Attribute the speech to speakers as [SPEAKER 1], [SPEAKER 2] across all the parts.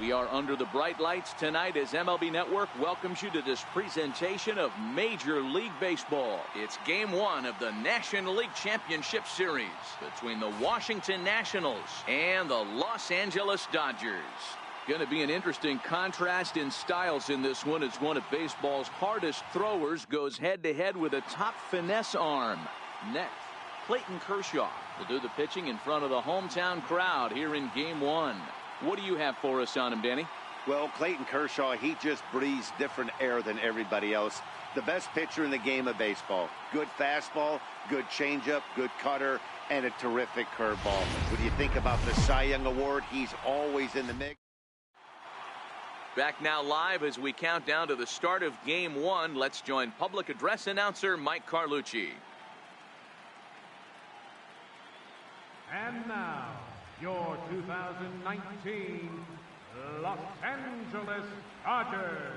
[SPEAKER 1] We are under the bright lights tonight as MLB Network welcomes you to this presentation of Major League Baseball. It's Game 1 of the National League Championship Series between the Washington Nationals and the Los Angeles Dodgers. Going to be an interesting contrast in styles in this one as one of baseball's hardest throwers goes head-to-head with a top finesse arm. Next, Clayton Kershaw will do the pitching in front of the hometown crowd here in Game 1. What do you have for us on him, Danny?
[SPEAKER 2] Well, Clayton Kershaw, he just breathes different air than everybody else. The best pitcher in the game of baseball. Good fastball, good changeup, good cutter, and a terrific curveball. When you think about the Cy Young Award, he's always in the mix.
[SPEAKER 1] Back now live as we count down to the start of Game 1. Let's join public address announcer Mike Carlucci.
[SPEAKER 3] And now, your 2019 Los Angeles Dodgers.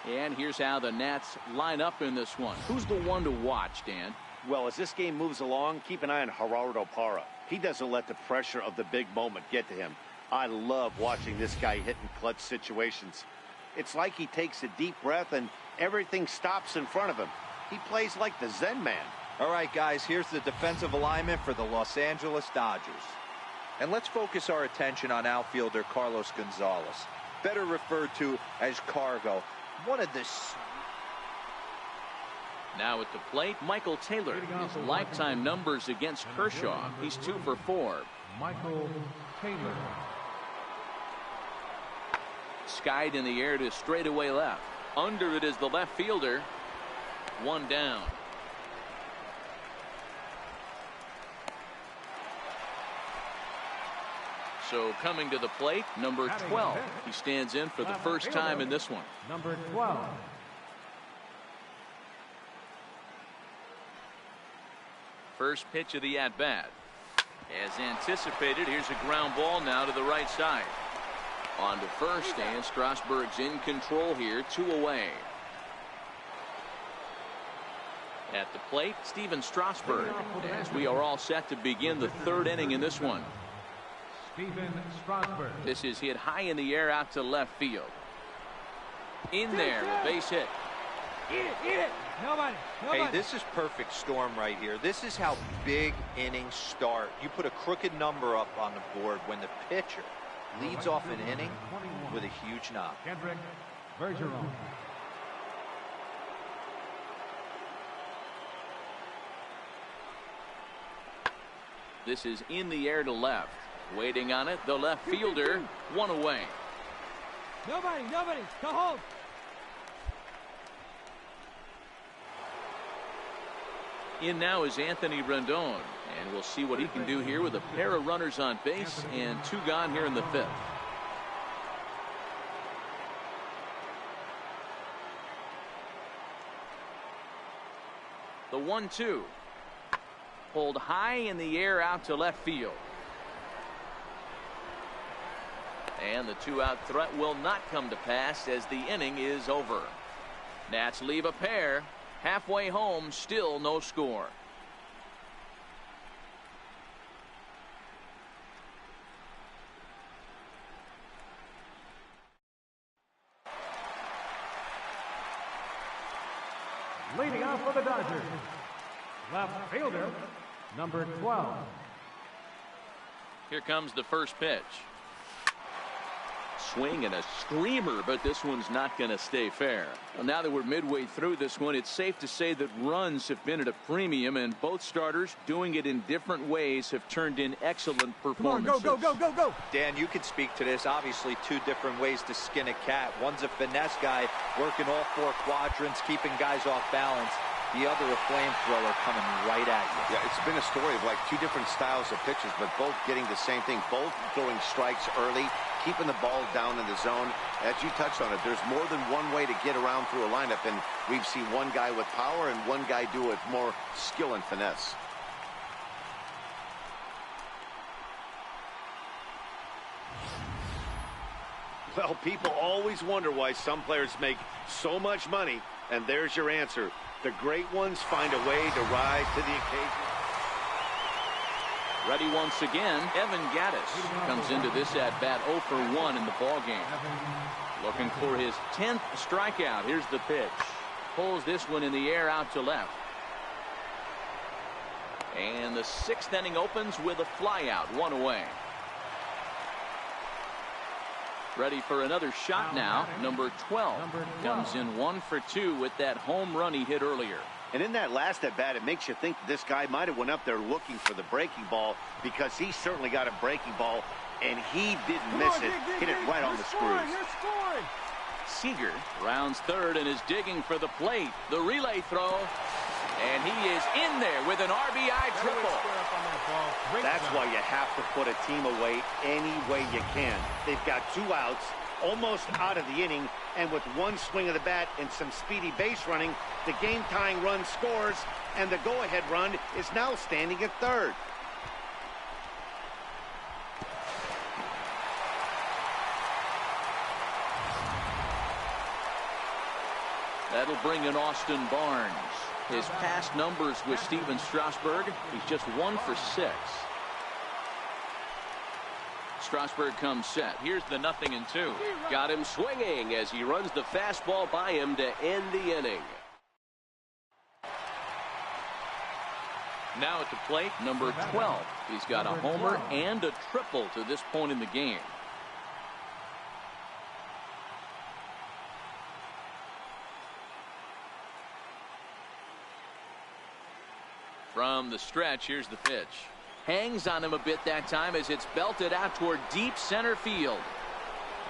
[SPEAKER 1] And here's how the Nats line up in this one. Who's the one to watch, Dan?
[SPEAKER 2] Well, as this game moves along, keep an eye on Gerardo Parra. He doesn't let the pressure of the big moment get to him. I love watching this guy hit in clutch situations. It's like he takes a deep breath and everything stops in front of him. He plays like the Zen man.
[SPEAKER 4] All right, guys, here's the defensive alignment for the Los Angeles Dodgers. And let's focus our attention on outfielder Carlos Gonzalez, better referred to as Cargo. One of the...
[SPEAKER 1] Now at the plate, Michael Taylor. His lifetime numbers against Kershaw. He's 2 for 4.
[SPEAKER 3] Michael Taylor.
[SPEAKER 1] Skied in the air to straightaway left. Under it is the left fielder. One down. So coming to the plate, number 12. He stands in for the first time in this one.
[SPEAKER 3] Number 12.
[SPEAKER 1] First pitch of the at-bat. As anticipated, here's a ground ball now to the right side. On to first, and Strasburg's in control here, 2 away. At the plate, Steven Strasburg, as we are all set to begin the 3rd inning in this one.
[SPEAKER 3] Steven Strasburg.
[SPEAKER 1] This is hit high in the air out to left field. In there, a base hit.
[SPEAKER 3] Eat it. Nobody.
[SPEAKER 4] Hey, this is perfect storm right here. This is how big innings start. You put a crooked number up on the board when the pitcher leads off an inning with a huge knock.
[SPEAKER 3] Kendrick Bergeron.
[SPEAKER 1] This is in the air to left. Waiting on it, the left fielder, 1 away.
[SPEAKER 3] Nobody. Go home.
[SPEAKER 1] In now is Anthony Rendon, and we'll see what he can do here with a pair of runners on base and 2 gone here in the 5th. The 1-2. Pulled high in the air out to left field. And the 2-out threat will not come to pass as the inning is over. Nats leave a pair. Halfway home, still no score.
[SPEAKER 3] Leading off for the Dodgers, left fielder, number 12.
[SPEAKER 1] Here comes the first pitch. Swing and a screamer, but this one's not going to stay fair. Well, now that we're midway through this one, it's safe to say that runs have been at a premium, and both starters, doing it in different ways, have turned in excellent performances.
[SPEAKER 3] Come on, go.
[SPEAKER 4] Dan, you could speak to this. Obviously, 2 different ways to skin a cat. One's a finesse guy, working all 4 quadrants, keeping guys off balance. The other, a flamethrower coming right at you.
[SPEAKER 2] Yeah, it's been a story of like 2 different styles of pitches, but both getting the same thing. Both throwing strikes early, keeping the ball down in the zone. As you touched on it, there's more than one way to get around through a lineup, and we've seen one guy with power and one guy do it with more skill and finesse. Well, people always wonder why some players make so much money, and there's your answer. The great ones find a way to rise to the occasion.
[SPEAKER 1] Ready once again, Evan Gaddis comes into this at-bat 0 for 1 in the ballgame. Looking for his 10th strikeout. Here's the pitch. Pulls this one in the air out to left. And the 6th inning opens with a flyout, 1 away. Ready for another shot now. Number 12 comes in 1 for 2 with that home run he hit earlier.
[SPEAKER 2] And in that last at-bat, it makes you think this guy might have went up there looking for the breaking ball, because he certainly got a breaking ball, and he didn't miss it. Hit it right on the screws.
[SPEAKER 1] Seager rounds third and is digging for the plate. The relay throw, and he is in there with an RBI triple.
[SPEAKER 2] That's why you have to put a team away any way you can. They've got 2 outs, almost out of the inning, and with 1 swing of the bat and some speedy base running, the game-tying run scores, and the go-ahead run is now standing at third.
[SPEAKER 1] That'll bring in Austin Barnes. His past numbers with Steven Strasburg, he's just 1 for 6. Strasburg comes set. Here's the 0-2.
[SPEAKER 5] Got him swinging as he runs the fastball by him to end the inning.
[SPEAKER 1] Now at the plate, number 12. He's got a homer and a triple to this point in the game. From the stretch, here's the pitch. Hangs on him a bit that time as it's belted out toward deep center field.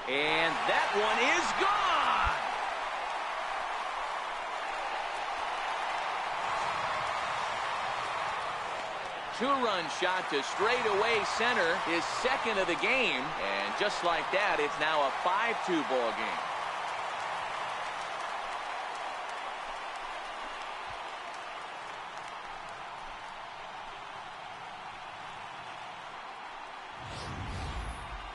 [SPEAKER 1] And that one is gone! Two-run shot to straightaway center, his 2nd of the game. And just like that, it's now a 5-2 ball game.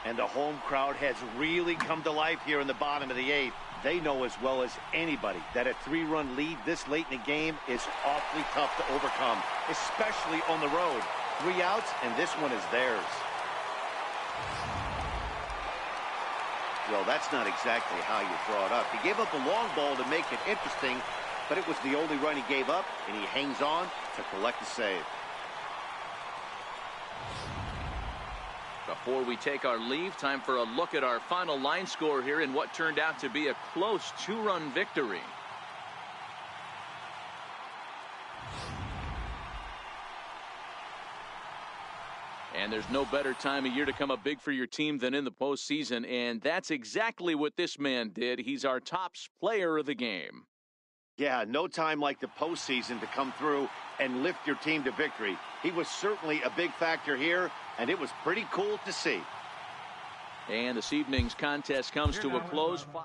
[SPEAKER 2] And the home crowd has really come to life here in the bottom of the 8th. They know as well as anybody that a 3-run lead this late in the game is awfully tough to overcome, especially on the road. 3 outs, and this one is theirs. Well, that's not exactly how you draw it up. He gave up a long ball to make it interesting, but it was the only run he gave up, and he hangs on to collect a save.
[SPEAKER 1] Before we take our leave, time for a look at our final line score here in what turned out to be a close 2-run victory. And there's no better time of year to come up big for your team than in the postseason, and that's exactly what this man did. He's our top player of the game.
[SPEAKER 2] Yeah, no time like the postseason to come through and lift your team to victory. He was certainly a big factor here, and it was pretty cool to see.
[SPEAKER 1] And this evening's contest comes to a close. 5-3.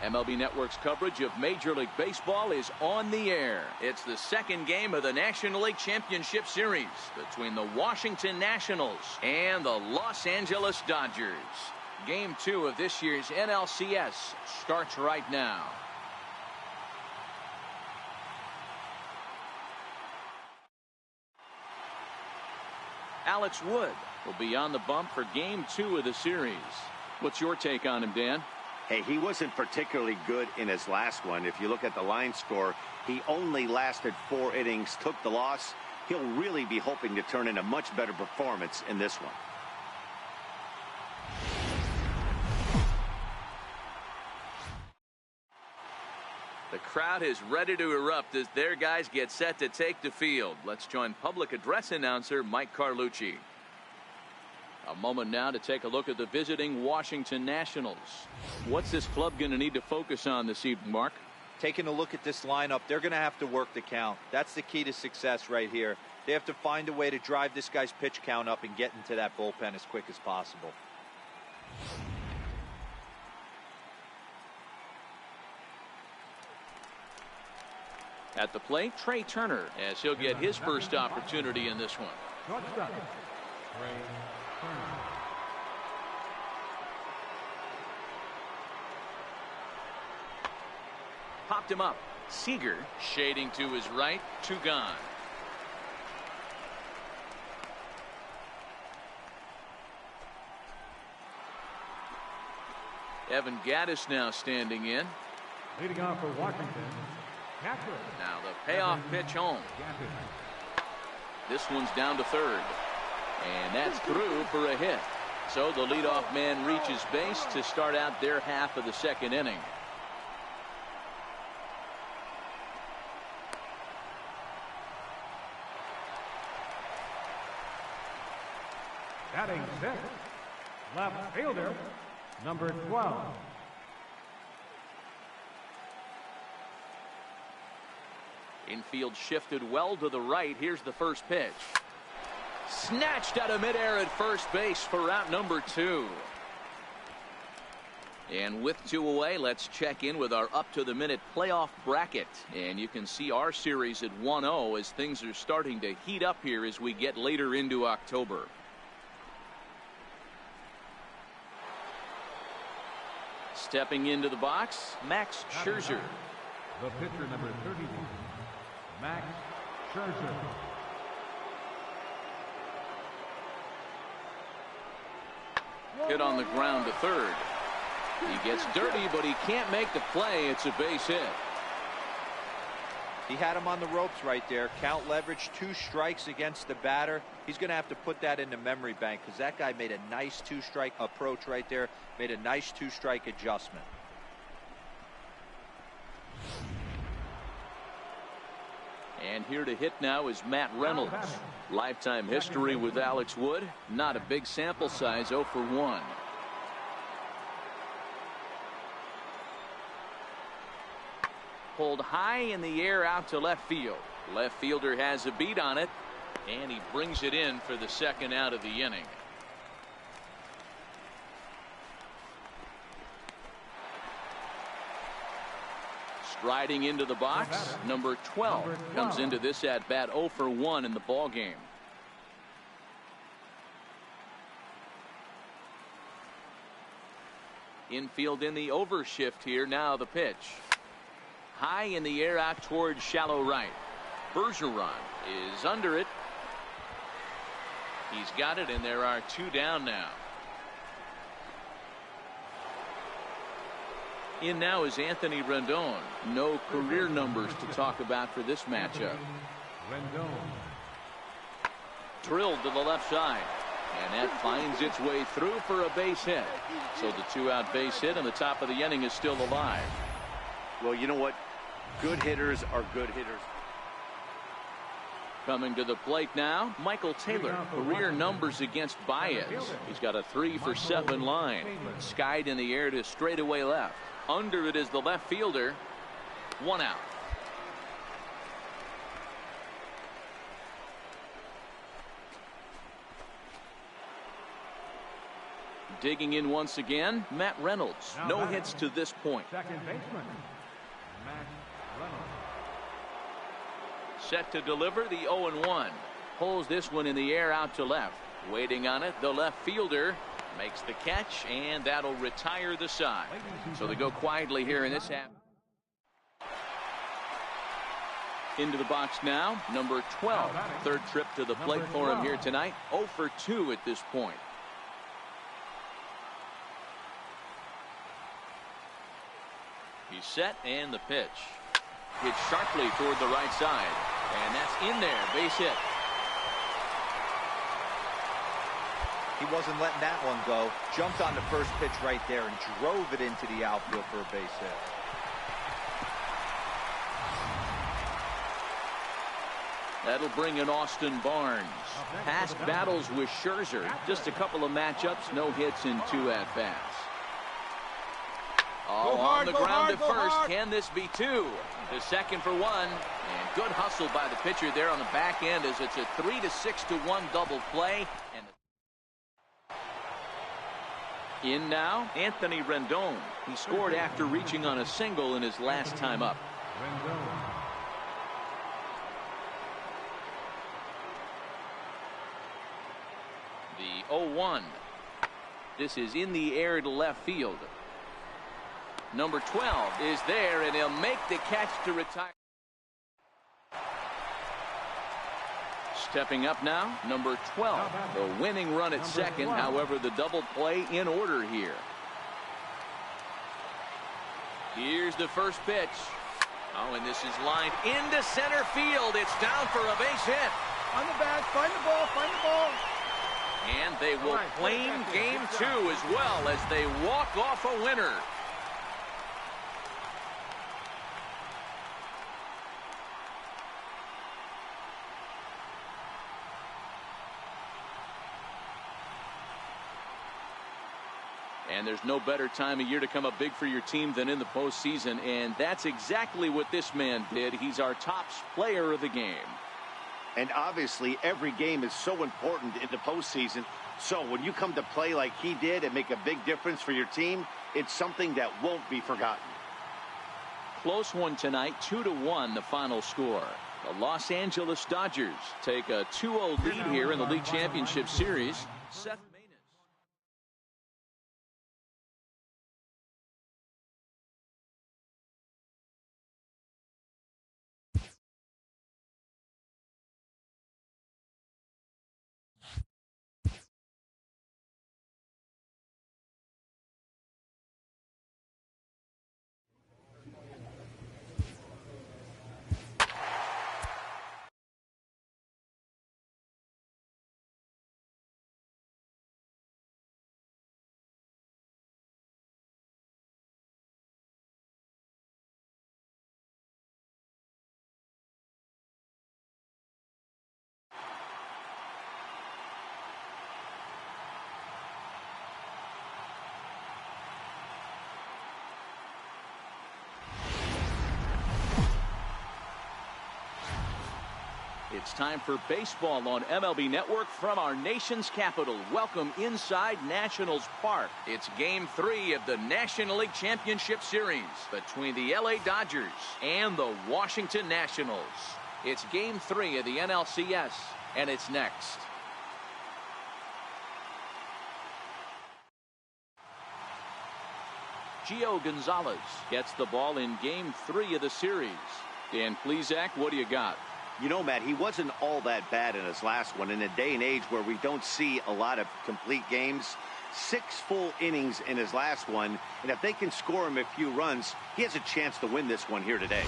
[SPEAKER 1] MLB Network's coverage of Major League Baseball is on the air. It's the 2nd game of the National League Championship Series between the Washington Nationals and the Los Angeles Dodgers. Game 2 of this year's NLCS starts right now. Alex Wood will be on the bump for Game 2 of the series. What's your take on him, Dan?
[SPEAKER 2] Hey, he wasn't particularly good in his last one. If you look at the line score, he only lasted 4 innings, took the loss. He'll really be hoping to turn in a much better performance in this one.
[SPEAKER 1] The crowd is ready to erupt as their guys get set to take the field. Let's join public address announcer Mike Carlucci. A moment now to take a look at the visiting Washington Nationals. What's this club going to need to focus on this evening, Mark?
[SPEAKER 4] Taking a look at this lineup, they're going to have to work the count. That's the key to success right here. They have to find a way to drive this guy's pitch count up and get into that bullpen as quick as possible.
[SPEAKER 1] At the plate, Trey Turner, as he'll get his first opportunity in this one.
[SPEAKER 3] Shortstop, Trey Turner.
[SPEAKER 1] Popped him up. Seager shading to his right. 2 gone. Evan Gaddis now standing in.
[SPEAKER 3] Leading off for Washington, catcher.
[SPEAKER 1] Now the payoff pitch home. This one's down to third. And that's through for a hit. So the leadoff man reaches base to start out their half of the second inning.
[SPEAKER 3] Batting sixth, left fielder, number 12.
[SPEAKER 1] Infield shifted well to the right. Here's the first pitch. Snatched out of midair at first base for out number 2. And with 2 away, let's check in with our up-to-the-minute playoff bracket. And you can see our series at 1-0 as things are starting to heat up here as we get later into October. Stepping into the box, Max Scherzer.
[SPEAKER 3] The pitcher, number 31, Max Scherzer.
[SPEAKER 1] Hit on the ground to third. He gets dirty, but he can't make the play. It's a base hit.
[SPEAKER 4] He had him on the ropes right there. Count leverage, 2 strikes against the batter. He's going to have to put that in the memory bank because that guy made a nice 2-strike approach right there. Made a nice 2-strike adjustment.
[SPEAKER 1] And here to hit now is Matt Reynolds. Lifetime history with Alex Wood. Not a big sample size, 0 for 1. Pulled high in the air out to left field. Left fielder has a beat on it, and he brings it in for the second out of the inning. Striding into the box, number 12 comes into this at bat 0 for 1 in the ball game. Infield in the overshift here. Now the pitch. High in the air out towards shallow right. Bergeron is under it. He's got it, and there are 2 down now. In now is Anthony Rendon. No career numbers to talk about for this matchup.
[SPEAKER 3] Rendon.
[SPEAKER 1] Drilled to the left side. And that finds its way through for a base hit. So the 2-out base hit, and the top of the inning is still alive.
[SPEAKER 2] Well, you know what? Good hitters are good hitters.
[SPEAKER 1] Coming to the plate now, Michael Taylor. Career numbers against Baez. He's got a 3 for 7 line. Skied in the air to straightaway left. Under it is the left fielder. 1 out. Digging in once again, Matt Reynolds. No hits to this point.
[SPEAKER 3] Second baseman, Matt Reynolds.
[SPEAKER 1] Set to deliver the 0-1. Pulls this one in the air out to left. Waiting on it, the left fielder makes the catch, and that'll retire the side. So they go quietly here in this half. Into the box now, number 12. Third trip to the plate for him here tonight. 0 for 2 at this point. He's set, and the pitch. Hit sharply toward the right side. And that's in there. Base hit.
[SPEAKER 4] He wasn't letting that one go. Jumped on the first pitch right there and drove it into the outfield for a base hit.
[SPEAKER 1] That'll bring in Austin Barnes. Past battles with Scherzer. Just a couple of matchups, no hits in 2 at-bats. Oh, on the ground at first. Can this be 2? To second for 1. And good hustle by the pitcher there on the back end as it's a 3-6-1 double play. And in now, Anthony Rendon. He scored after reaching on a single in his last time up. The 0-1. This is in the air to left field. Number 12 is there, and he'll make the catch to retire. Stepping up now, number 12. The winning run at second. However, the double play in order here. Here's the first pitch. Oh, and this is lined into center field. It's down for a base hit.
[SPEAKER 6] On the back, find the ball, find the ball.
[SPEAKER 1] And they will claim game 2 as well as they walk off a winner. And there's no better time of year to come up big for your team than in the postseason, and that's exactly what this man did. He's our top player of the game.
[SPEAKER 2] And obviously, every game is so important in the postseason. So when you come to play like he did and make a big difference for your team, it's something that won't be forgotten.
[SPEAKER 1] Close one tonight, 2-1 the final score. The Los Angeles Dodgers take a 2-0 lead here in the League Championship Series. Seth It's time for baseball on MLB Network from our nation's capital. Welcome inside Nationals Park. It's Game 3 of the National League Championship Series between the LA Dodgers and the Washington Nationals. It's Game 3 of the NLCS, and it's next. Gio Gonzalez gets the ball in Game 3 of the series. Dan Plesac, what do you got?
[SPEAKER 2] You know, Matt, he wasn't all that bad in his last one. In a day and age where we don't see a lot of complete games, 6 full innings in his last one, and if they can score him a few runs, he has a chance to win this one here today.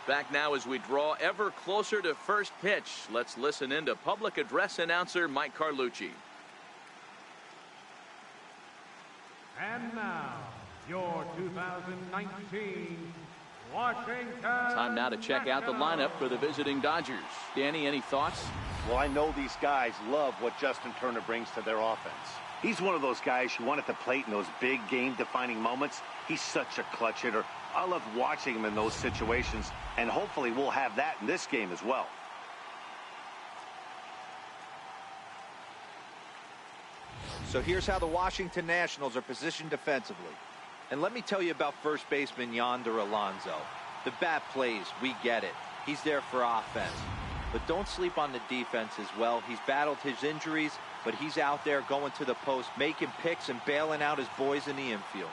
[SPEAKER 1] Back now as we draw ever closer to first pitch. Let's listen in to public address announcer Mike Carlucci.
[SPEAKER 3] And now, your 2019 Washington.
[SPEAKER 1] Time now to check out the lineup for the visiting Dodgers. Danny, any thoughts?
[SPEAKER 2] Well, I know these guys love what Justin Turner brings to their offense. He's one of those guys who want at the plate in those big game-defining moments. He's such a clutch hitter. I love watching him in those situations, and hopefully we'll have that in this game as well.
[SPEAKER 4] So here's how the Washington Nationals are positioned defensively. And let me tell you about first baseman Yonder Alonso. The bat plays, we get it. He's there for offense. But don't sleep on the defense as well. He's battled his injuries, but he's out there going to the post, making picks and bailing out his boys in the infield.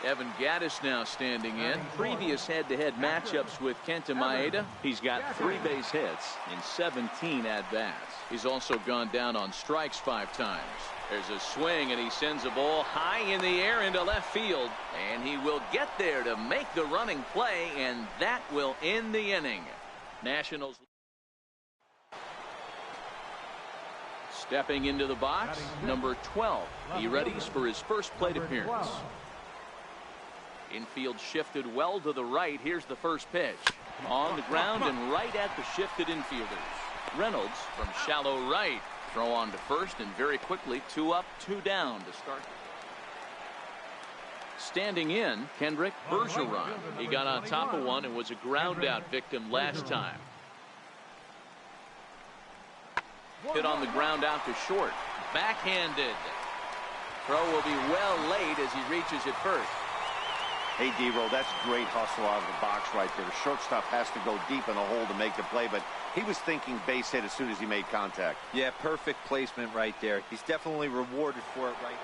[SPEAKER 1] Evan Gattis now standing in. Previous head-to-head matchups with Kenta Maeda. He's got 3 base hits in 17 at-bats. He's also gone down on strikes 5 times. There's a swing, and he sends a ball high in the air into left field. And he will get there to make the running play, and that will end the inning. Nationals stepping into the box, number 12. He readies for his first plate appearance. Infield shifted well to the right. Here's the first pitch. On the ground and right at the shifted infielders. Reynolds from shallow right. Throw on to first, and very quickly 2 up, 2 down to start. Standing in, Kendrick Bergeron. He got on top of one and was a ground out victim last time. Hit on the ground out to short. Backhanded. Throw will be well late as he reaches it first.
[SPEAKER 2] Hey, D-Roll, that's great hustle out of the box right there. The shortstop has to go deep in the hole to make the play, but he was thinking base hit as soon as he made contact.
[SPEAKER 4] Yeah, perfect placement right there. He's definitely rewarded for it right.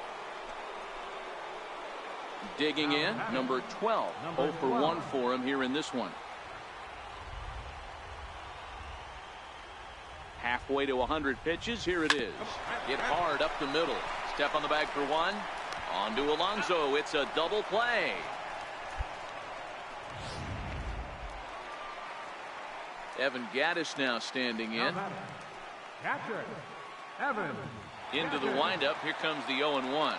[SPEAKER 1] Digging in, number 12. 0 for 1 for him here in this one. Halfway to 100 pitches. Here it is. Hit hard up the middle. Step on the bag for one. On to Alonso. It's a double play. Evan Gattis now standing in.
[SPEAKER 3] Catcher, Evan.
[SPEAKER 1] Into the windup. Here comes the 0-1.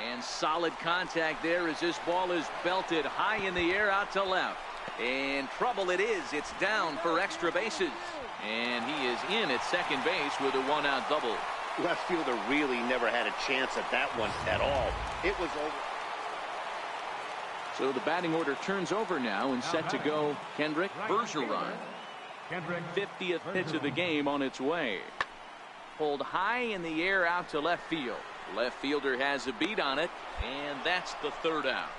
[SPEAKER 1] And solid contact there as this ball is belted high in the air out to left. And trouble it is. It's down for extra bases. And he is in at second base with a 1-out double.
[SPEAKER 2] Left fielder really never had a chance at that one at all. It was over.
[SPEAKER 1] So the batting order turns over now and set to go Kendrick Bergeron. 50th pitch of the game on its way. Pulled high in the air out to left field. Left fielder has a beat on it, and that's the 3rd out.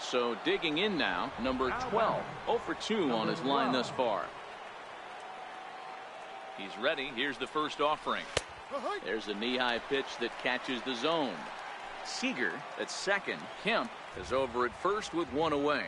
[SPEAKER 1] So digging in now, number 12. 0 for 2 on his line thus far. He's ready. Here's the first offering. There's a knee-high pitch that catches the zone. Seager at second. Kemp is over at first with 1 away.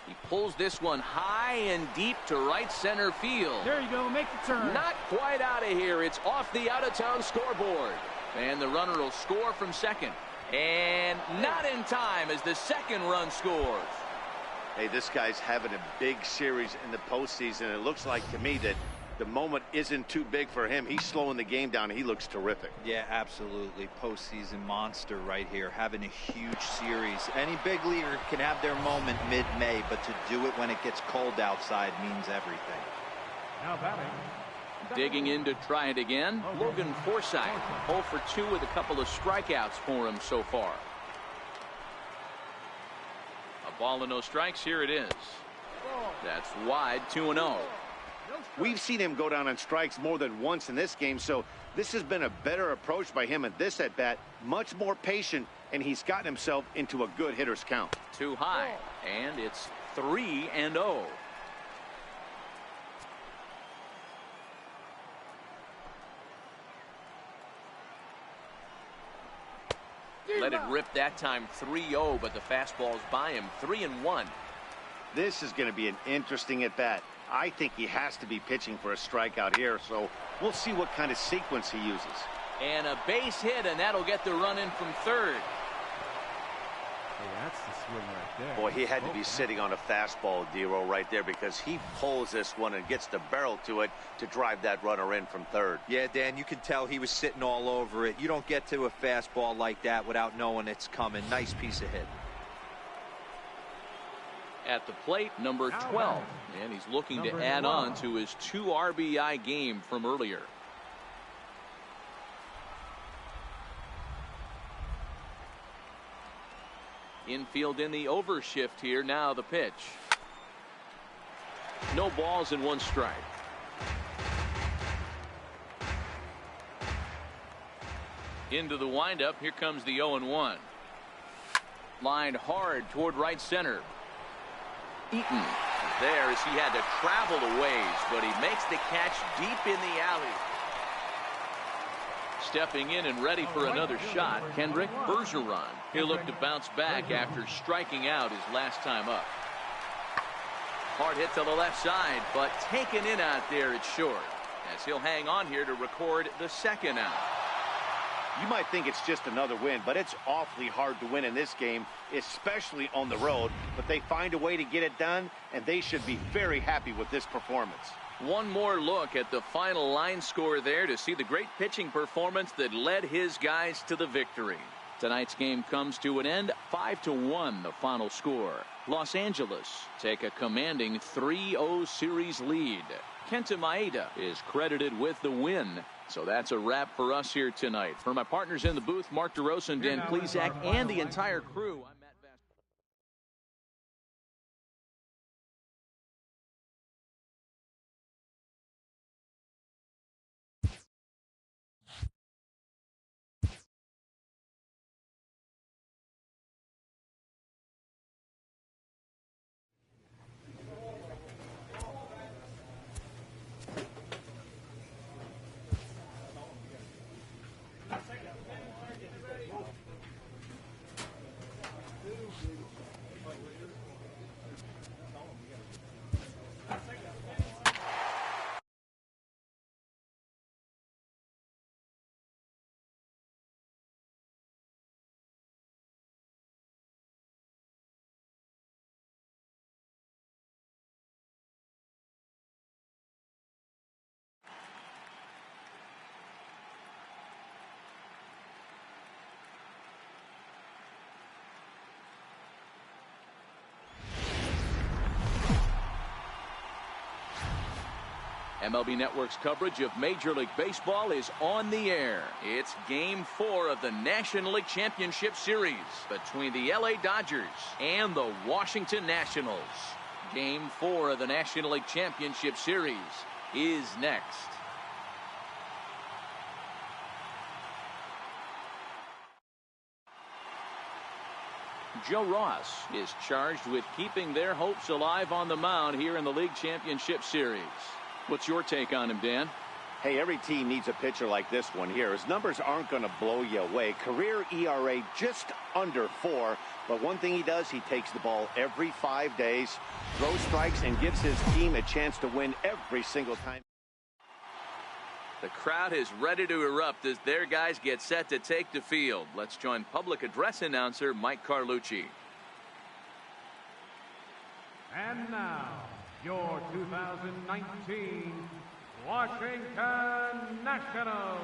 [SPEAKER 1] He pulls this one high and deep to right center field.
[SPEAKER 3] There you go. Make the turn.
[SPEAKER 1] Not quite out of here. It's off the out-of-town scoreboard. And the runner will score from second. And not in time as the second run scores.
[SPEAKER 2] Hey, this guy's having a big series in the postseason. It looks like to me that the moment isn't too big for him. He's slowing the game down. He looks terrific.
[SPEAKER 4] Yeah, absolutely. Postseason monster right here, having a huge series. Any big leaguer can have their moment mid-May, but to do it when it gets cold outside means everything.
[SPEAKER 3] Now batting.
[SPEAKER 1] Digging in to try it again, Logan Forsythe. 0 for 2 with a couple of strikeouts for him so far. A ball and no strikes. Here it is. That's wide. 2-0.
[SPEAKER 2] We've seen him go down on strikes more than once in this game, so this has been a better approach by him at this at-bat. Much more patient, and he's gotten himself into a good hitter's count.
[SPEAKER 1] Too high, and it's 3-0. Let it rip that time. 3-0, but the fastball's by him. 3-1.
[SPEAKER 2] This is going to be an interesting at-bat. I think he has to be pitching for a strikeout here, so we'll see what kind of sequence he uses.
[SPEAKER 1] And a base hit, and that'll get the run in from third.
[SPEAKER 3] Hey, that's the swing right there.
[SPEAKER 2] Boy, he had to be sitting on a fastball, D-Roll, right there, because he pulls this one and gets the barrel to it to drive that runner in from third.
[SPEAKER 4] Yeah, Dan, you can tell he was sitting all over it. You don't get to a fastball like that without knowing it's coming. Nice piece of hit.
[SPEAKER 1] At the plate, number 12, and he's looking to add on to his 2 RBI game from earlier. Infield in the overshift here. Now the pitch. No balls and 1 strike. Into the windup. Here comes the 0-1. Lined hard toward right center. Eaton there as he had to travel a ways, but he makes the catch deep in the alley. Stepping in and ready for another shot, Kendrick Bergeron. He'll look to bounce back after striking out his last time up. Hard hit to the left side, but taken in out there it's short, as he'll hang on here to record the 2nd out.
[SPEAKER 2] You might think it's just another win, but it's awfully hard to win in this game, especially on the road. But they find a way to get it done, and they should be very happy with this performance.
[SPEAKER 1] One more look at the final line score there to see the great pitching performance that led his guys to the victory. Tonight's game comes to an end, 5-1 the final score. Los Angeles take a commanding 3-0 series lead. Kenta Maeda is credited with the win. So that's a wrap for us here tonight. For my partners in the booth, Mark DeRosa and Dan Plesac, and the entire crew, I'm Matt Bass. MLB Network's coverage of Major League Baseball is on the air. It's Game 4 of the National League Championship Series between the LA Dodgers and the Washington Nationals. Game 4 of the National League Championship Series is next. Joe Ross is charged with keeping their hopes alive on the mound here in the League Championship Series. What's your take on him, Dan?
[SPEAKER 2] Hey, every team needs a pitcher like this one here. His numbers aren't going to blow you away. Career ERA just under 4. But one thing he does, he takes the ball every 5 days, throws strikes, and gives his team a chance to win every single time.
[SPEAKER 1] The crowd is ready to erupt as their guys get set to take the field. Let's join public address announcer Mike Carlucci.
[SPEAKER 3] And now, your 2019 Washington Nationals.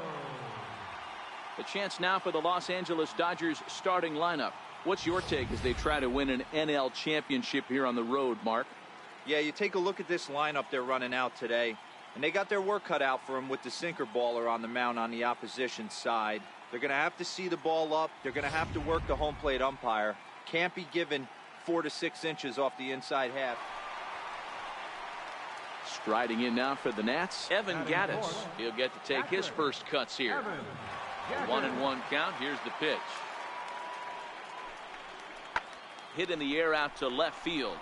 [SPEAKER 1] The chance now for the Los Angeles Dodgers starting lineup. What's your take as they try to win an NL championship here on the road, Mark?
[SPEAKER 4] Yeah, you take a look at this lineup they're running out today, and they got their work cut out for them with the sinker baller on the mound on the opposition side. They're going to have to see the ball up. They're going to have to work the home plate umpire. Can't be given 4 to 6 inches off the inside half.
[SPEAKER 1] Striding in now for the Nats, Evan Gattis. He'll get to take his first cuts here. A 1-1 count. Here's the pitch. Hit in the air out to left field.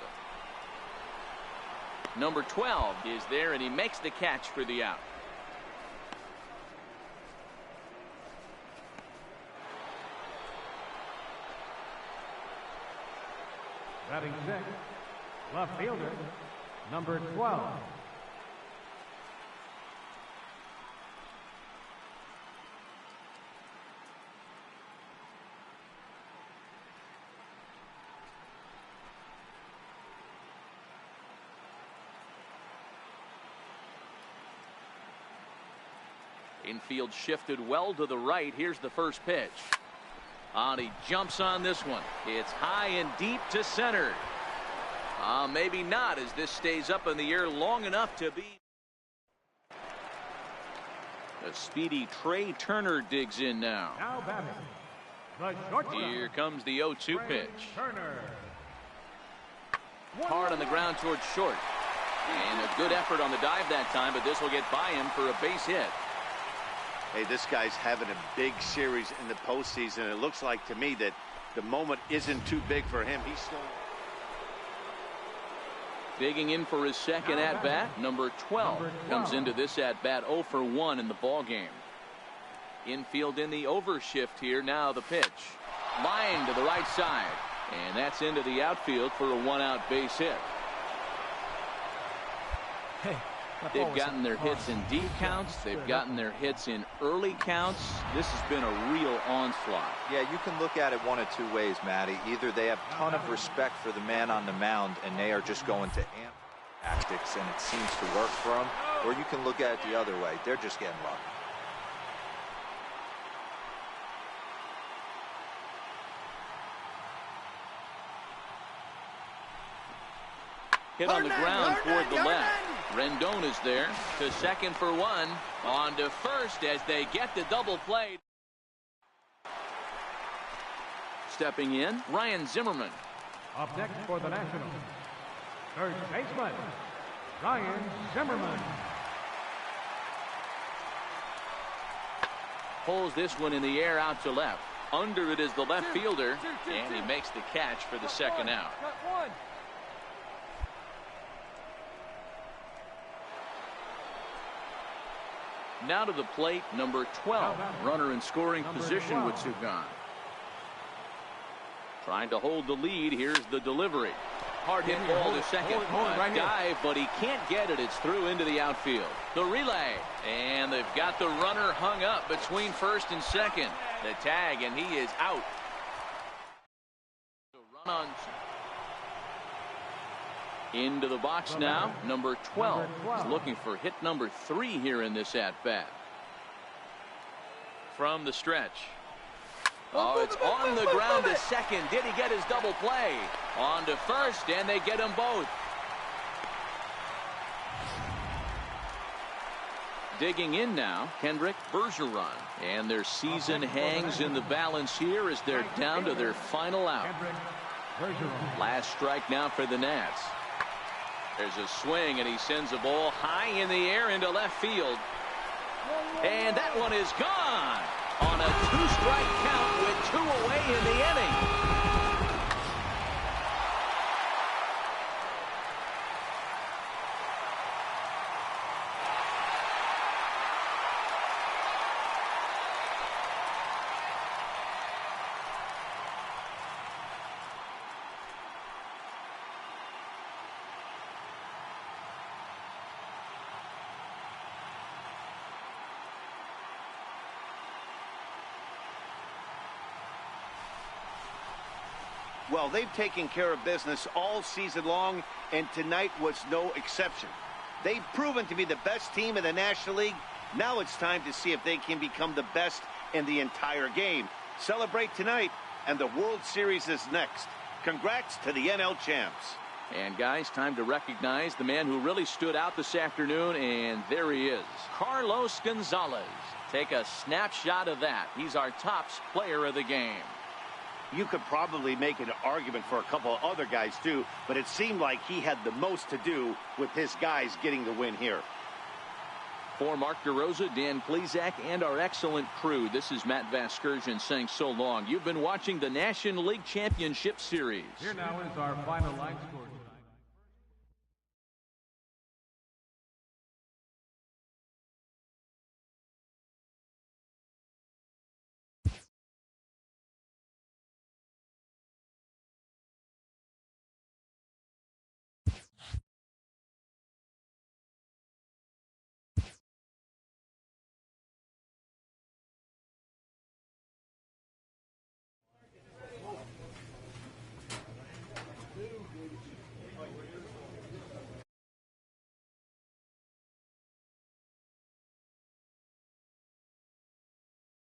[SPEAKER 1] Number 12 is there, and he makes the catch for the out.
[SPEAKER 3] Batting sixth, left fielder, number 12.
[SPEAKER 1] Infield shifted well to the right. Here's the first pitch. And he jumps on this one. It's high and deep to center. Maybe not, as this stays up in the air long enough to be. A speedy Trey Turner digs in now.
[SPEAKER 3] Now batting, the shortstop.
[SPEAKER 1] Here comes the 0-2 pitch.
[SPEAKER 3] Turner.
[SPEAKER 1] Hard on the ground towards short. And a good effort on the dive that time, but this will get by him for a base hit.
[SPEAKER 2] Hey, this guy's having a big series in the postseason. It looks like to me that the moment isn't too big for him. He's still
[SPEAKER 1] digging in for his second at-bat. Number 12 comes into this at-bat 0 for 1 in the ball game. Infield in the overshift here. Now the pitch. Line to the right side. And that's into the outfield for a 1-out base hit.
[SPEAKER 6] Hey.
[SPEAKER 1] They've gotten their hits in deep counts. They've gotten their hits in early counts. This has been a real onslaught.
[SPEAKER 4] Yeah, you can look at it one of two ways, Matty. Either they have a ton of respect for the man on the mound, and they are just going to amp. tactics, and it seems to work for them. Or you can look at it the other way. They're just getting lucky.
[SPEAKER 1] Hit on the ground toward the left. Rendon is there to second for one. On to first as they get the double play. Stepping in, Ryan Zimmerman.
[SPEAKER 3] Up next for the Nationals, third baseman, Ryan Zimmerman.
[SPEAKER 1] Pulls this one in the air out to left. Under it is the left fielder, and he makes the catch for the second out. Now to the plate, number 12. Runner in scoring position with Sugan. Trying to hold the lead. Here's the delivery. Hard hit ball to second. Dive, but he can't get it. It's through into the outfield. The relay. And they've got the runner hung up between first and second. The tag, and he is out. Run on. Into the box now, number 12. He's looking for hit number 3 here in this at-bat. From the stretch. Oh, it's on the ground to second. Did he get his double play? On to first, and they get them both. Digging in now, Kendrick Bergeron. And their season hangs in the balance here as they're down to their final out. Last strike now for the Nats. There's a swing, and he sends a ball high in the air into left field. And that one is gone on a 2-strike count with 2 away in the inning.
[SPEAKER 2] Well, they've taken care of business all season long, and tonight was no exception. They've proven to be the best team in the National League. Now it's time to see if they can become the best in the entire game. Celebrate tonight, and the World Series is next. Congrats to the NL champs.
[SPEAKER 1] And guys, time to recognize the man who really stood out this afternoon, and there he is, Carlos Gonzalez. Take a snapshot of that. He's our top player of the game.
[SPEAKER 2] You could probably make an argument for a couple of other guys too, but it seemed like he had the most to do with his guys getting the win here.
[SPEAKER 1] For Mark DeRosa, Dan Plesac, and our excellent crew, this is Matt Vasgersian saying so long. You've been watching the National League Championship Series.
[SPEAKER 3] Here now is our final line score.